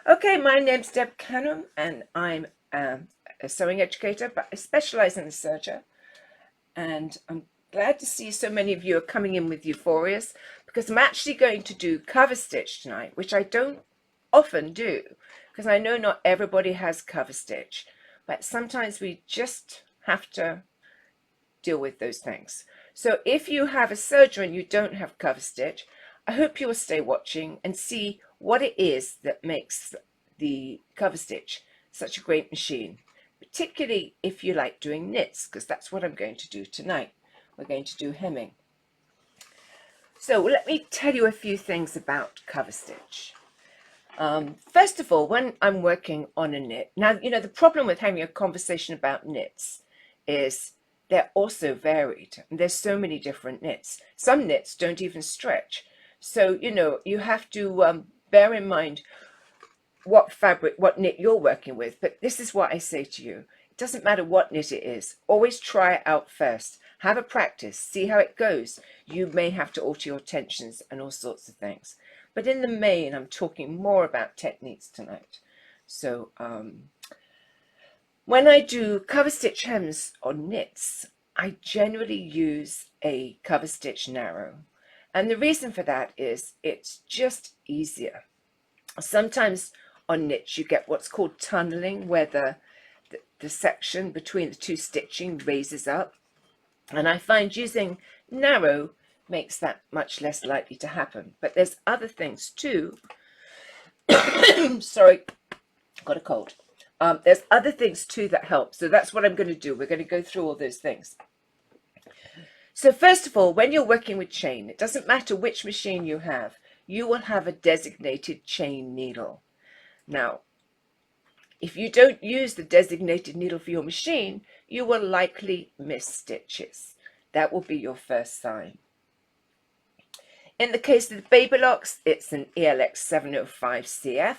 Okay, my name's Deb Canham and I'm a sewing educator, but I specialize in the serger. And I'm glad to see so many of you are coming in with euphorias because I'm actually going to do cover stitch tonight, which I don't often do because I know not everybody has cover stitch, but sometimes we just have to deal with those things. So if you have a serger and you don't have cover stitch, I hope you will stay watching and see what it is that makes the cover stitch such a great machine, particularly if you like doing knits, because that's what I'm going to do tonight. We're going to do hemming. So let me tell you a few things about cover stitch. First of all, when I'm working on a knit, now, you know, the problem with having a conversation about knits is they're also varied. There's so many different knits. Some knits don't even stretch. So, you know, you have to bear in mind what fabric, what knit you're working with. But this is what I say to you. It doesn't matter what knit it is. Always try it out first. Have a practice. See how it goes. You may have to alter your tensions and all sorts of things. But in the main, I'm talking more about techniques tonight. So when I do cover stitch hems on knits, I generally use a cover stitch narrow. And the reason for that is it's just easier. Sometimes on knits you get what's called tunneling, where the section between the two stitching raises up. And I find using narrow makes that much less likely to happen. But there's other things too. Sorry, got a cold. There's other things too that help. So that's what I'm going to do. We're going to go through all those things. So first of all, when you're working with chain, it doesn't matter which machine you will have a designated chain needle. Now, if you don't use the designated needle for your machine, you will likely miss stitches. That will be your first sign. In the case of the baby locks, it's an ELX 705 CF.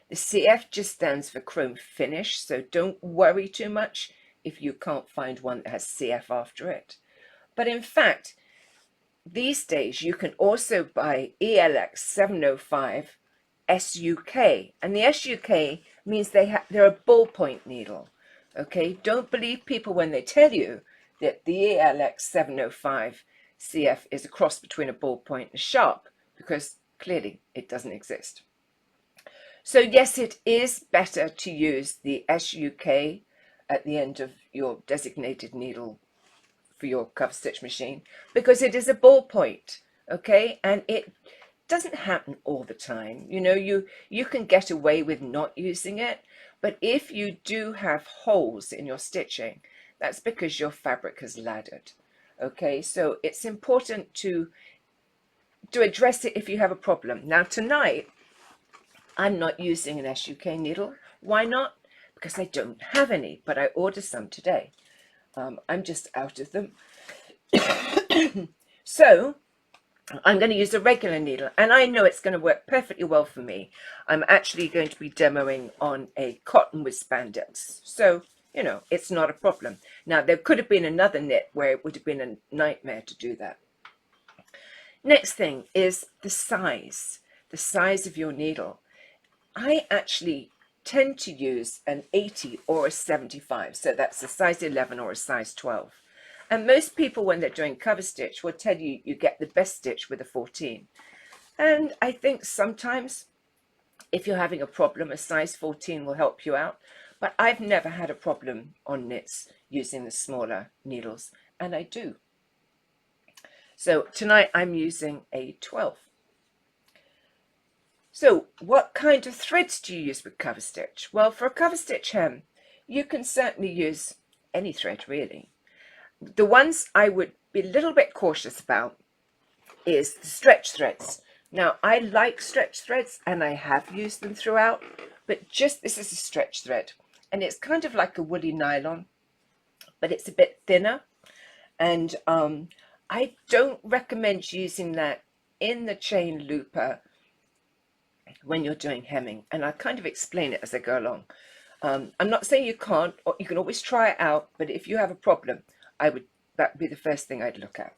The CF just stands for chrome finish, so don't worry too much if you can't find one that has CF after it. But in fact, these days you can also buy ELX 705 SUK, and the SUK means they're a ballpoint needle. Okay, don't believe people when they tell you that the ELX 705 CF is a cross between a ballpoint and a sharp, because clearly it doesn't exist. So yes, it is better to use the SUK at the end of your designated needle for your cover stitch machine, because it is a ballpoint, okay, and it doesn't happen all the time. You know, you can get away with not using it, but if you do have holes in your stitching, that's because your fabric has laddered. Okay, so it's important to address it if you have a problem. Now tonight, I'm not using an SUK needle. Why not? Because I don't have any, but I ordered some today. I'm just out of them. So I'm going to use a regular needle, and I know it's going to work perfectly well for me. I'm actually going to be demoing on a cotton with spandex, so you know it's not a problem. Now there could have been another knit where it would have been a nightmare to do that. Next thing is the size of your needle. I actually tend to use an 80 or a 75, so that's a size 11 or a size 12. And most people, when they're doing cover stitch, will tell you you get the best stitch with a 14. And I think sometimes if you're having a problem, a size 14 will help you out. But I've never had a problem on knits using the smaller needles, and I do. So tonight I'm using a 12. So what kind of threads do you use with cover stitch? Well, for a cover stitch hem, you can certainly use any thread really. The ones I would be a little bit cautious about is the stretch threads. Now, I like stretch threads and I have used them throughout, but just this is a stretch thread and it's kind of like a woolly nylon, but it's a bit thinner, and I don't recommend using that in the chain looper when you're doing hemming, and I kind of explain it as I go along. I'm not saying you can't, or you can always try it out, but if you have a problem, that would be the first thing I'd look at.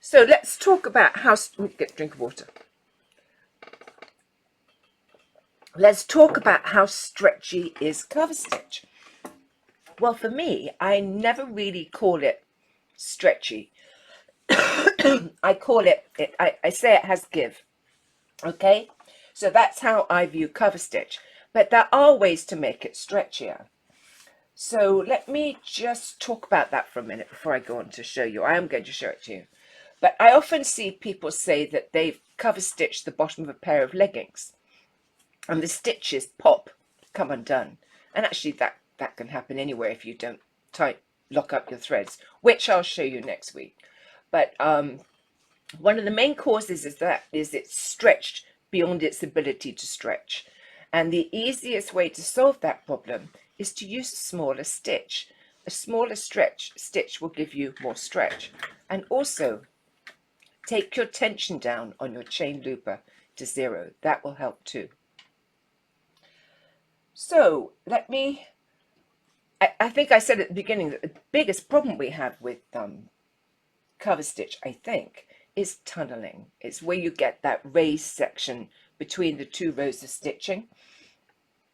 So let's talk about how to get a drink of water. let's talk about how stretchy is cover stitch. Well, for me, I never really call it stretchy. I call it, I say it has give. Okay, so that's how I view cover stitch. But there are ways to make it stretchier. So let me just talk about that for a minute before I go on to show you. I am going to show it to you. But I often see people say that they've cover stitched the bottom of a pair of leggings and the stitches pop, come undone. And actually that can happen anywhere if you don't lock up your threads, which I'll show you next week. But one of the main causes is it's stretched beyond its ability to stretch. And the easiest way to solve that problem is to use a smaller stitch. A smaller stitch will give you more stretch. And also, take your tension down on your chain looper to 0. That will help too. So I think I said at the beginning that the biggest problem we have with cover stitch, I think, is tunneling. It's where you get that raised section between the 2 rows of stitching.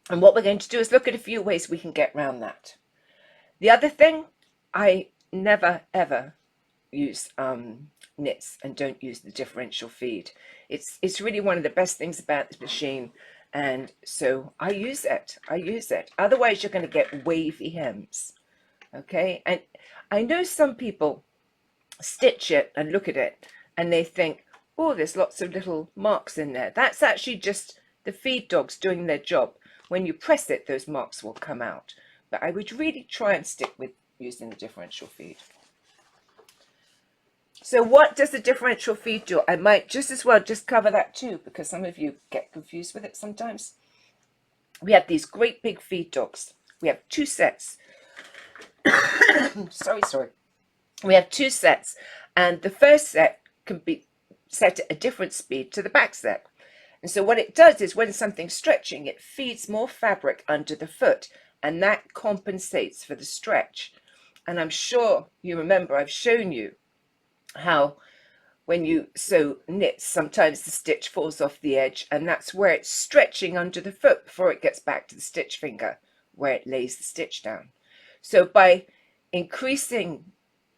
And what we're going to do is look at a few ways we can get around that. The other thing, I never ever use knits and don't use the differential feed. It's really one of the best things about this machine, and so I use it. Otherwise you're going to get wavy hems. Okay, and I know some people stitch it and look at it and they think, oh, there's lots of little marks in there. That's actually just the feed dogs doing their job. When you press it, those marks will come out. But I would really try and stick with using the differential feed. So what does the differential feed do? I might just as well just cover that too, because some of you get confused with it sometimes. We have these great big feed dogs. We have 2 sets. sorry. We have 2 sets, and the first set can be set at a different speed to the back set. And so what it does is when something's stretching, it feeds more fabric under the foot, and that compensates for the stretch. And I'm sure you remember I've shown you how when you sew knits, sometimes the stitch falls off the edge, and that's where it's stretching under the foot before it gets back to the stitch finger where it lays the stitch down. So by increasing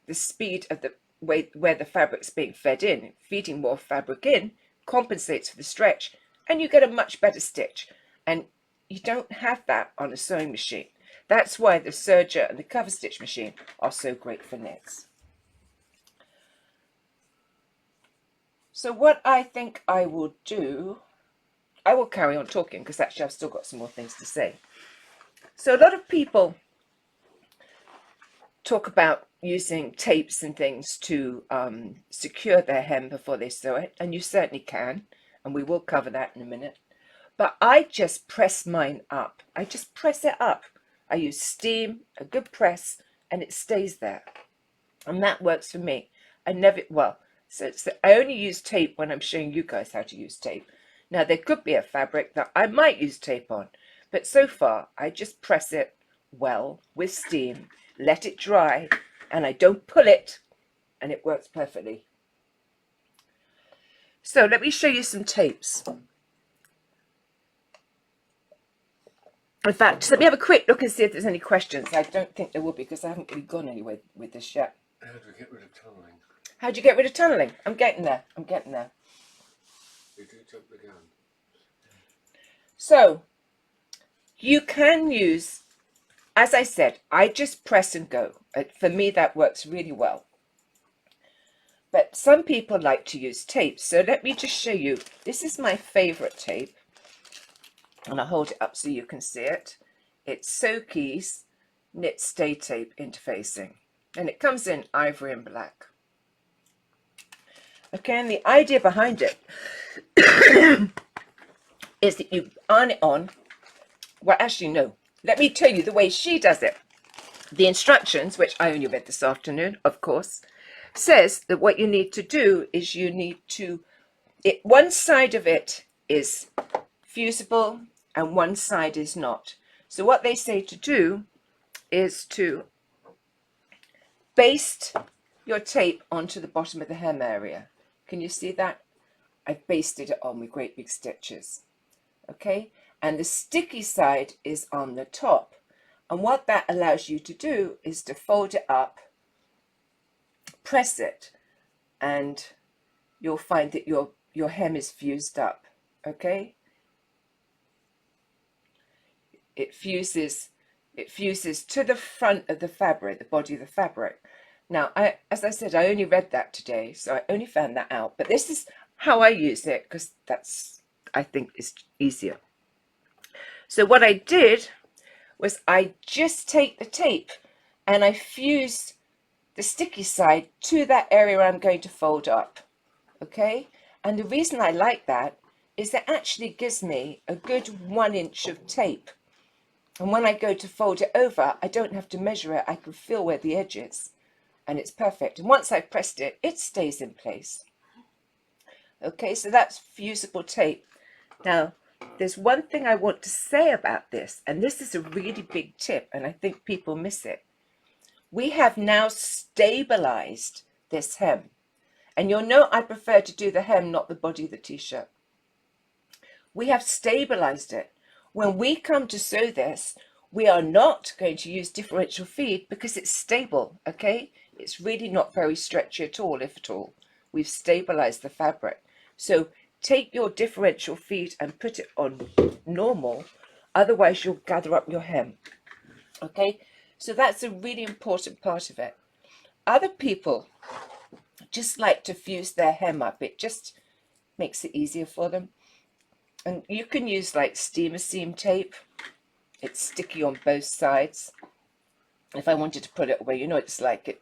the speed of the way where the fabric's being fed in, feeding more fabric in, compensates for the stretch, and you get a much better stitch. And you don't have that on a sewing machine. That's why the serger and the cover stitch machine are so great for knits. So what I think I will do, I will carry on talking because actually I've still got some more things to say. So a lot of people talk about using tapes and things to secure their hem before they sew it, and you certainly can, and we will cover that in a minute. But I just press mine up. I just press it up. I use steam, a good press, and it stays there. And that works for me. I only use tape when I'm showing you guys how to use tape. Now there could be a fabric that I might use tape on, but so far I just press it well with steam, let it dry, and I don't pull it, and it works perfectly. So let me show you some tapes. In fact, let me have a quick look and see if there's any questions. I don't think there will be because I haven't really gone anywhere with this yet. How do we get rid of tunneling? How do you get rid of tunneling? I'm getting there. You do jump the gun. So you can use, as I said, I just press and go. For me, that works really well. But some people like to use tape. So let me just show you. This is my favorite tape. And I'll hold it up so you can see it. It's Soki's Knit Stay Tape Interfacing. And it comes in ivory and black. Okay, and the idea behind it is that you iron it on. Well, actually, no. Let me tell you the way she does it. The instructions, which I only read this afternoon, of course, says that what you need to do is you need to, one side of it is fusible and one side is not. So what they say to do is to baste your tape onto the bottom of the hem area. Can you see that? I've basted it on with great big stitches. Okay, and the sticky side is on the top. And what that allows you to do is to fold it up, press it, and you'll find that your hem is fused up, okay? It fuses to the front of the fabric, the body of the fabric. Now, as I said, I only read that today, so I only found that out. But this is how I use it, because I think is easier. So what I did was I just take the tape and I fuse the sticky side to that area I'm going to fold up, okay? And the reason I like that is it actually gives me a good 1 inch of tape. And when I go to fold it over, I don't have to measure it. I can feel where the edge is, and it's perfect. And once I've pressed it, it stays in place. Okay, so that's fusible tape. Now, there's one thing I want to say about this, and this is a really big tip, and I think people miss it. We have now stabilized this hem. And you'll know I prefer to do the hem, not the body of the t-shirt. We have stabilized it. When we come to sew this, we are not going to use differential feed because it's stable, okay? It's really not very stretchy at all, if at all. We've stabilized the fabric. So take your differential feed and put it on normal, otherwise you'll gather up your hem, okay? So that's a really important part of it. Other people just like to fuse their hem up. It just makes it easier for them. And you can use like steamer seam tape. It's sticky on both sides. If I wanted to put it away, you know it's like it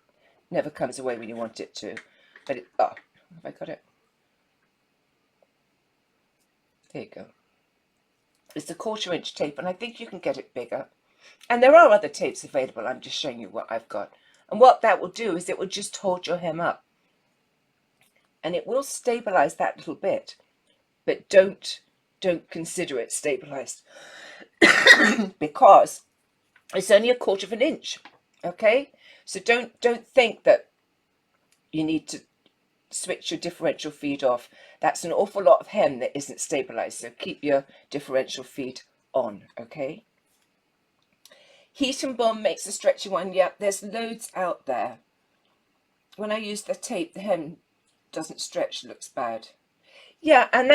never comes away when you want it to. But it, oh, have I got it? There you go. It's a 1/4 inch tape, and I think you can get it bigger. And there are other tapes available. I'm just showing you what I've got. And what that will do is it will just hold your hem up. And it will stabilize that little bit. But don't consider it stabilized because it's only a 1/4 inch, okay? So don't think that you need to switch your differential feed off. That's an awful lot of hem that isn't stabilized, so keep your differential feed on, okay? Heat and Bond makes a stretchy one. Yeah, there's loads out there. When I use the tape, the hem doesn't stretch, looks bad. Yeah, and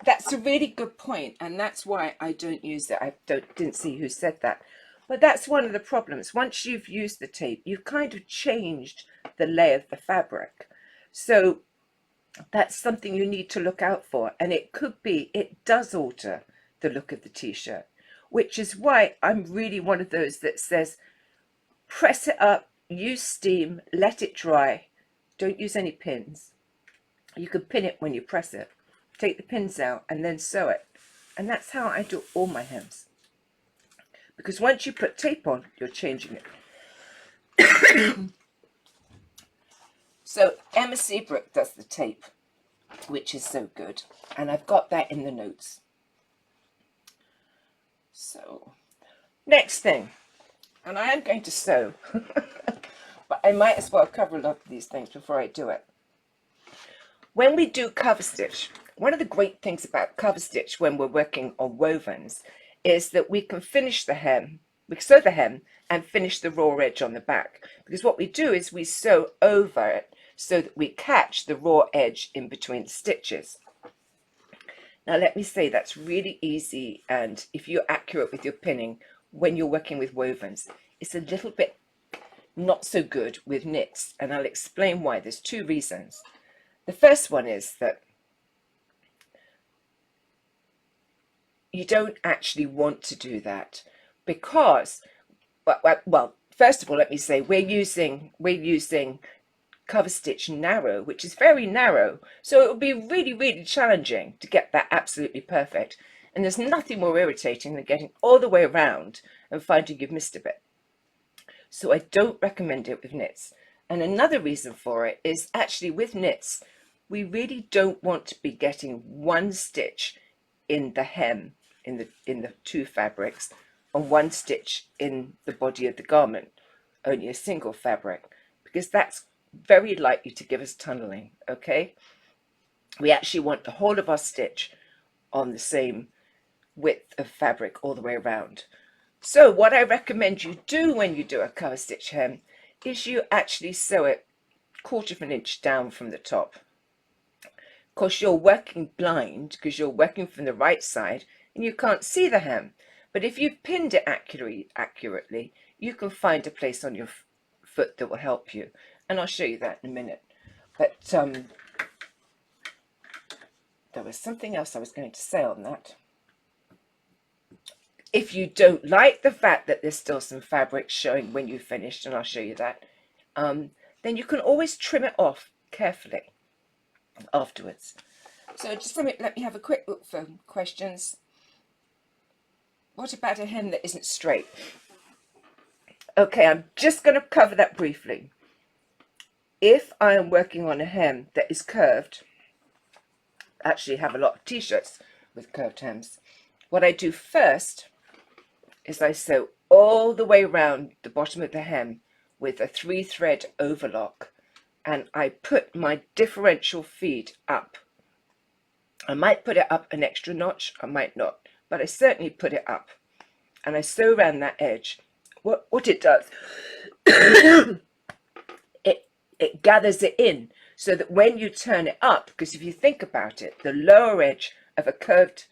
that's a really good point, and that's why I don't use it. I didn't see who said that. But that's one of the problems. Once you've used the tape, you've kind of changed the lay of the fabric. So that's something you need to look out for. And it could be, it does alter the look of the t-shirt, which is why I'm really one of those that says, press it up, use steam, let it dry. Don't use any pins. You can pin it when you press it. Take the pins out and then sew it. And that's how I do all my hems. Because once you put tape on, you're changing it. So Emma Seabrook does the tape, which is so good. And I've got that in the notes. So, next thing. And I am going to sew. But I might as well cover a lot of these things before I do it. When we do cover stitch, one of the great things about cover stitch when we're working on wovens is that we can finish the hem, we sew the hem and finish the raw edge on the back. Because what we do is we sew over it so that we catch the raw edge in between the stitches. Now let me say that's really easy, and if you're accurate with your pinning when you're working with wovens, it's a little bit not so good with knits, and I'll explain why. There's two reasons. The first one is that you don't actually want to do that because, well, first of all, let me say we're using cover stitch narrow, which is very narrow, so it would be really, really challenging to get that absolutely perfect. And there's nothing more irritating than getting all the way around and finding you've missed a bit. So I don't recommend it with knits. And another reason for it is actually with knits, we really don't want to be getting one stitch in the hem, in the two fabrics, and one stitch in the body of the garment, only a single fabric, because that's very likely to give us tunneling, okay? We actually want the whole of our stitch on the same width of fabric all the way around. So what I recommend you do when you do a cover stitch hem is you actually sew it 1/4 of an inch down from the top. Of course, you're working blind because you're working from the right side and you can't see the hem. But if you've pinned it accurately, you can find a place on your foot that will help you. And I'll show you that in a minute. But there was something else I was going to say on that. If you don't like the fact that there's still some fabric showing when you've finished, and I'll show you that, then you can always trim it off carefully afterwards. So just let me have a quick look for questions. What about a hem that isn't straight? Okay, I'm just going to cover that briefly. If I am working on a hem that is curved, I actually have a lot of t-shirts with curved hems. What I do first is I sew all the way around the bottom of the hem with a 3-thread overlock, and I put my differential feed up. I might put it up an extra notch, I might not, but I certainly put it up, and I sew around that edge. What it does, it gathers it in so that when you turn it up, because if you think about it, the lower edge of a curved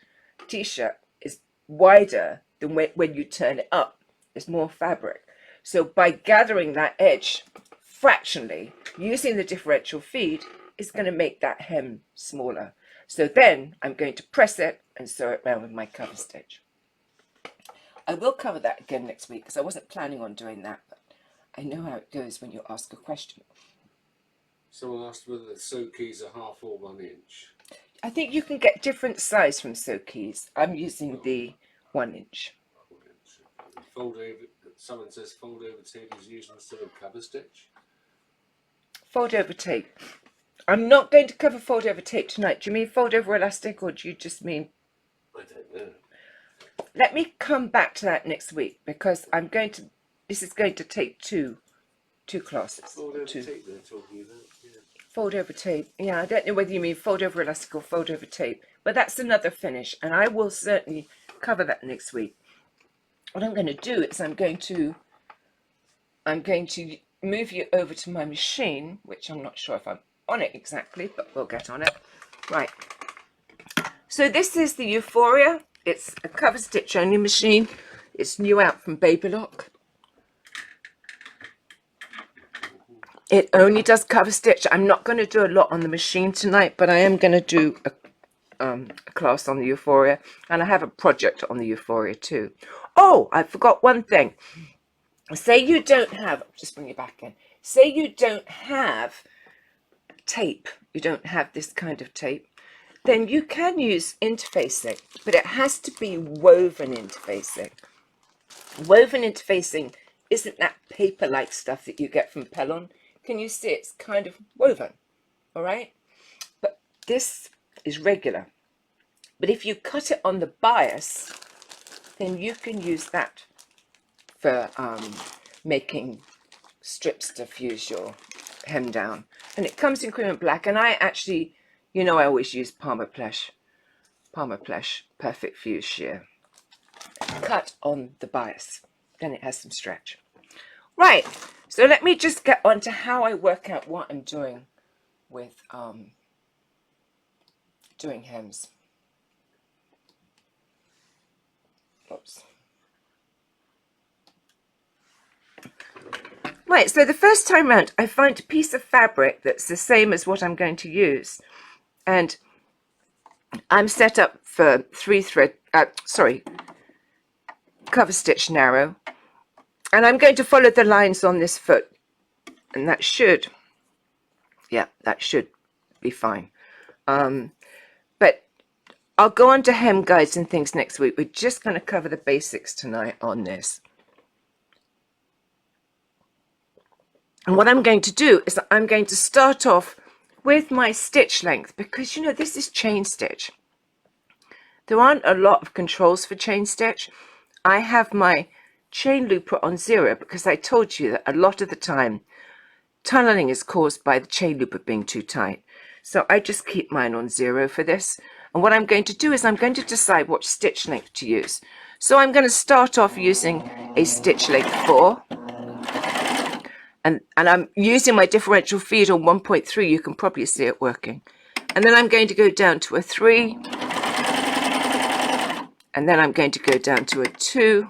t-shirt is wider than when you turn it up. There's more fabric. So by gathering that edge fractionally, using the differential feed is going to make that hem smaller. So then I'm going to press it and sew it around with my cover stitch. I will cover that again next week because I wasn't planning on doing that, but I know how it goes when you ask a question. Someone asked whether the sew keys are 1/2 or 1 inch. I think you can get different size from sew keys. I'm using the 1 inch. 1 inch. Fold over. Someone says fold over tape is used instead of cover stitch. Fold over tape. I'm not going to cover fold over tape tonight. Do you mean fold over elastic, or do you just mean? I don't know. Let me come back to that next week because I'm going to. This is going to take two classes. Fold over tape they're talking about. Yeah. Fold over tape. Yeah, I don't know whether you mean fold over elastic or fold over tape, but that's another finish, and I will certainly cover that next week. What I'm going to do is I'm going to move you over to my machine, which I'm not sure if I'm on it exactly, but we'll get on it. Right. So this is the Euphoria. It's a cover stitch only machine. It's new out from Babylock. It only does cover stitch. I'm not going to do a lot on the machine tonight, but I am going to do a class on the Euphoria, and I have a project on the Euphoria too. Oh, I forgot one thing. Say you don't have, just bring it back in. Say you don't have tape, you don't have this kind of tape, then you can use interfacing, but it has to be woven interfacing. Woven interfacing isn't that paper-like stuff that you get from Pellon. Can you see it's kind of woven, all right? But this is regular. But if you cut it on the bias, then you can use that for making strips to fuse your hem down. And it comes in cream and black, and I actually, you know, I always use Palmer Plesh Perfect Fuse Shear. Cut on the bias, then it has some stretch. Right, so let me just get on to how I work out what I'm doing with doing hems. Oops. Right, so the first time round I find a piece of fabric that's the same as what I'm going to use, and I'm set up for cover stitch narrow, and I'm going to follow the lines on this foot, and that should be fine. But I'll go on to hem guides and things next week. We're just going to cover the basics tonight on this. And what I'm going to do is I'm going to start off with my stitch length, because you know this is chain stitch. There aren't a lot of controls for chain stitch. I have my chain looper on 0 because I told you that a lot of the time tunneling is caused by the chain looper being too tight. So I just keep mine on 0 for this. And what I'm going to do is I'm going to decide what stitch length to use. So I'm going to start off using a stitch length 4. And I'm using my differential feed on 1.3. You can probably see it working. And then I'm going to go down to a 3. And then I'm going to go down to a 2.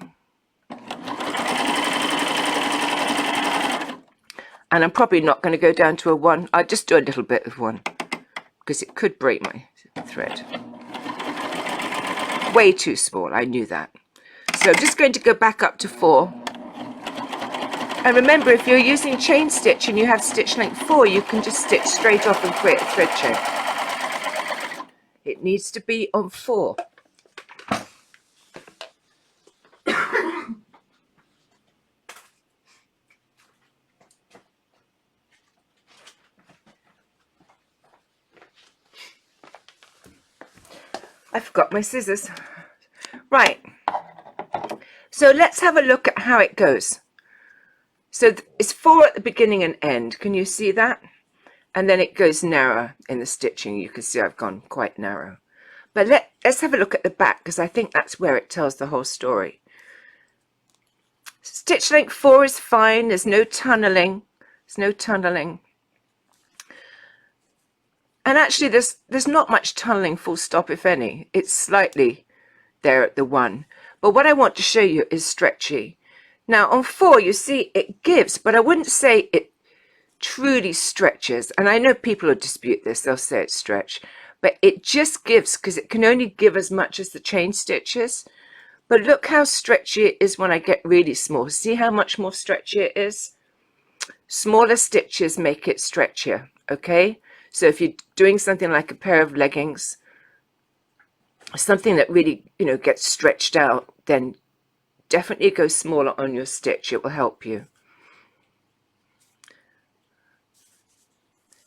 And I'm probably not going to go down to a 1. I'll just do a little bit of 1 because it could break my thread. Way too small, I knew that. So I'm just going to go back up to 4. And remember, if you're using chain stitch and you have stitch length 4, you can just stitch straight off and create a thread chain. It needs to be on 4. I forgot my scissors. Right. So let's have a look at how it goes. So it's 4 at the beginning and end. Can you see that? And then it goes narrower in the stitching. You can see I've gone quite narrow. But let's have a look at the back, because I think that's where it tells the whole story. Stitch length 4 is fine. There's no tunneling. There's no tunneling. And actually there's not much tunneling, full stop, if any. It's slightly there at the 1. But what I want to show you is stretchy. Now on 4, you see it gives, but I wouldn't say it truly stretches. And I know people will dispute this. They'll say it's stretch. But it just gives, because it can only give as much as the chain stitches. But look how stretchy it is when I get really small. See how much more stretchy it is? Smaller stitches make it stretchier, okay? So if you're doing something like a pair of leggings, something that really, gets stretched out, then definitely go smaller on your stitch. It will help you.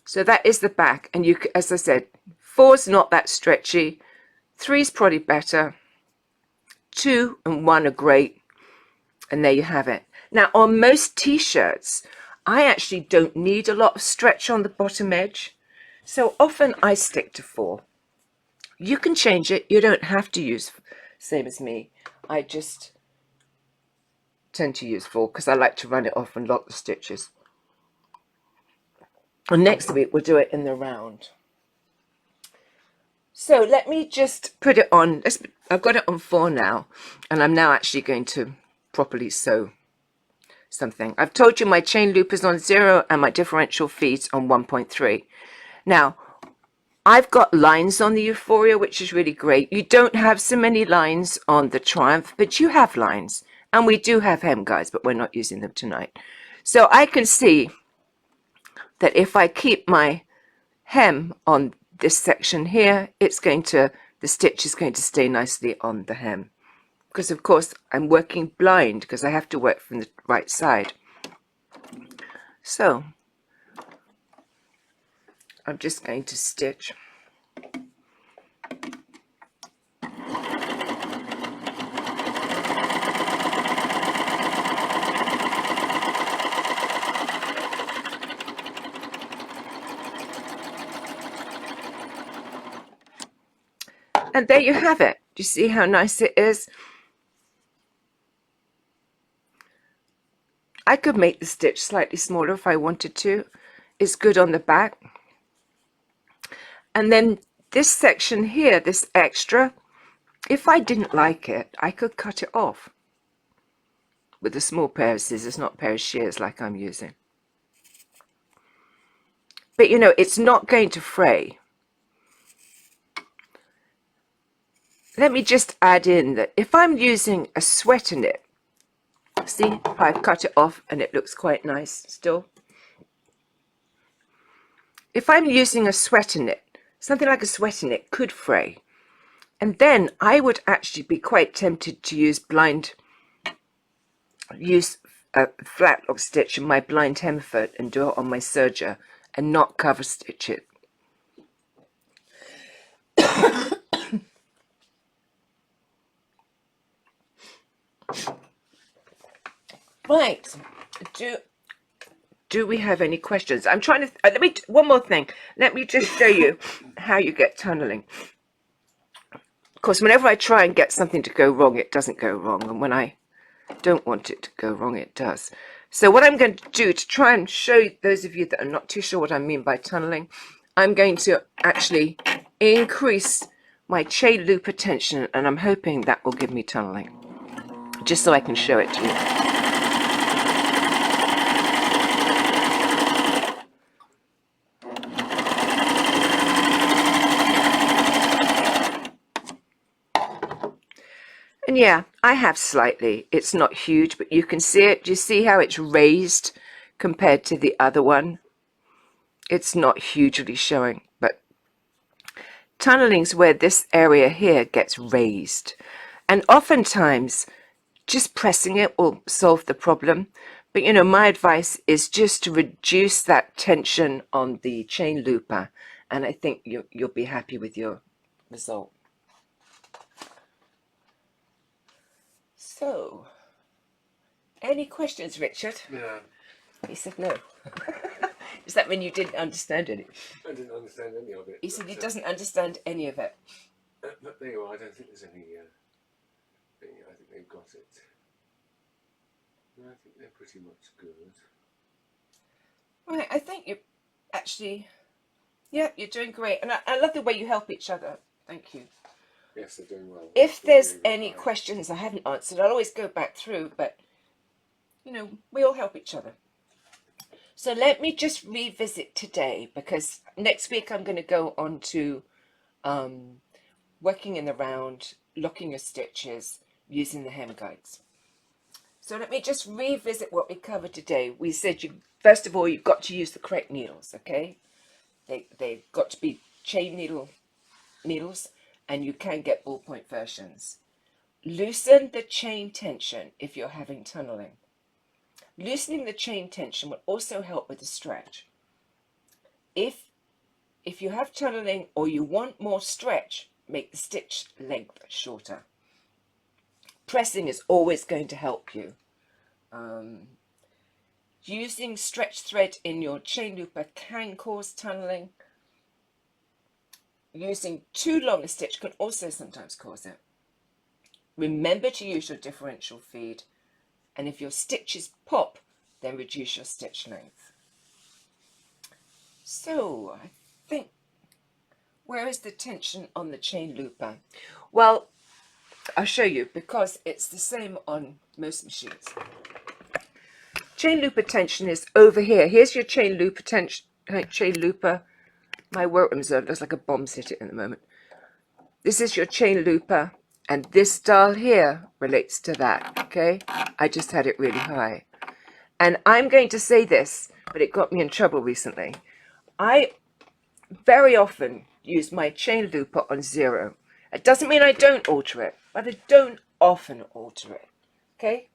So that is the back. And as I said, 4's not that stretchy. 3's probably better. 2 and 1 are great. And there you have it. Now on most t-shirts, I actually don't need a lot of stretch on the bottom edge. So often I stick to 4. You can change it. You don't have to use same as me. I just tend to use 4 because I like to run it off and lock the stitches. And next week we'll do it in the round. So let me just put it on. I've got it on 4 now, and I'm now actually going to properly sew something. I've told you my chain loop is on 0 and my differential feed's on 1.3. Now, I've got lines on the Euphoria, which is really great. You don't have so many lines on the Triumph, but you have lines. And we do have hem guides, but we're not using them tonight. So I can see that if I keep my hem on this section here, the stitch is going to stay nicely on the hem. Because of course I'm working blind because I have to work from the right side. So I'm just going to stitch. And there you have it. Do you see how nice it is? I could make the stitch slightly smaller if I wanted to. It's good on the back. And then this section here, this extra, if I didn't like it, I could cut it off with a small pair of scissors, not a pair of shears like I'm using. But it's not going to fray. Let me just add in that if I'm using a sweater knit, see, I've cut it off and it looks quite nice still. If I'm using a sweater knit, something like a sweater knit could fray. And then I would actually be quite tempted to use a flat lock stitch in my blind hem foot and do it on my serger and not cover stitch it. Right. Do we have any questions? I'm trying to one more thing. Let me just show you how you get tunneling. Of course, whenever I try and get something to go wrong, it doesn't go wrong. And when I don't want it to go wrong, it does. So what I'm going to do to try and show those of you that are not too sure what I mean by tunneling, I'm going to actually increase my chain loop tension, and I'm hoping that will give me tunneling, just so I can show it to you. And yeah, I have slightly. It's not huge, but you can see it. Do you see how it's raised compared to the other one? It's not hugely showing, but tunneling's where this area here gets raised. And oftentimes, just pressing it will solve the problem. But, you know, my advice is just to reduce that tension on the chain looper, and I think you'll be happy with your result. So, any questions, Richard? Yeah. He said no. Does that mean you didn't understand any? I didn't understand any of it. He said he doesn't understand any of it. But there you are. I don't think there's any. I think they've got it. No, I think they're pretty much good. Right, I think you're actually, yeah, you're doing great. And I love the way you help each other. Thank you. Yes, they're doing well. If there's any questions I haven't answered, I'll always go back through, but, you know, we all help each other. So let me just revisit today, because next week I'm going to go on to working in the round, locking your stitches, using the hem guides. So let me just revisit what we covered today. We said, first of all, you've got to use the correct needles, okay? They've got to be chain needles, and you can get ballpoint versions. Loosen the chain tension if you're having tunneling. Loosening the chain tension will also help with the stretch. If you have tunneling or you want more stretch, make the stitch length shorter. Pressing is always going to help you. Using stretch thread in your chain looper can cause tunneling. Using too long a stitch can also sometimes cause it. Remember to use your differential feed, and if your stitches pop, then reduce your stitch length. So I think, where is the tension on the chain looper? Well, I'll show you, because it's the same on most machines. Chain looper tension is over here. Here's your chain looper tension. Chain looper. My workroom's looks like a bomb's hit it in the moment. This is your chain looper, and this dial here relates to that, okay? I just had it really high. And I'm going to say this, but it got me in trouble recently. I very often use my chain looper on 0. It doesn't mean I don't alter it, but I don't often alter it, okay?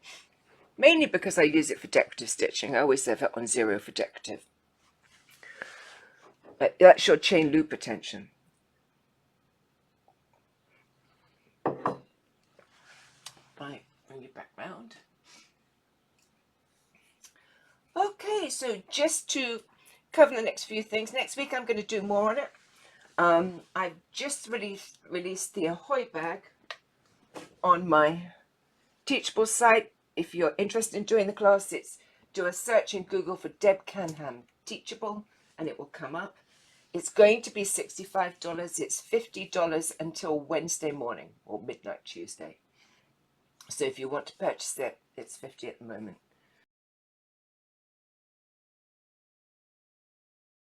Mainly because I use it for decorative stitching. I always have it on 0 for decorative. But that's your chain looper tension. Right, bring it back round. Okay, so just to cover the next few things, next week I'm going to do more on it. I've just released the Ahoy bag on my Teachable site. If you're interested in doing the class, do a search in Google for Deb Canham Teachable, and it will come up. It's going to be $65. It's $50 until Wednesday morning or midnight Tuesday. So if you want to purchase it, it's $50 at the moment.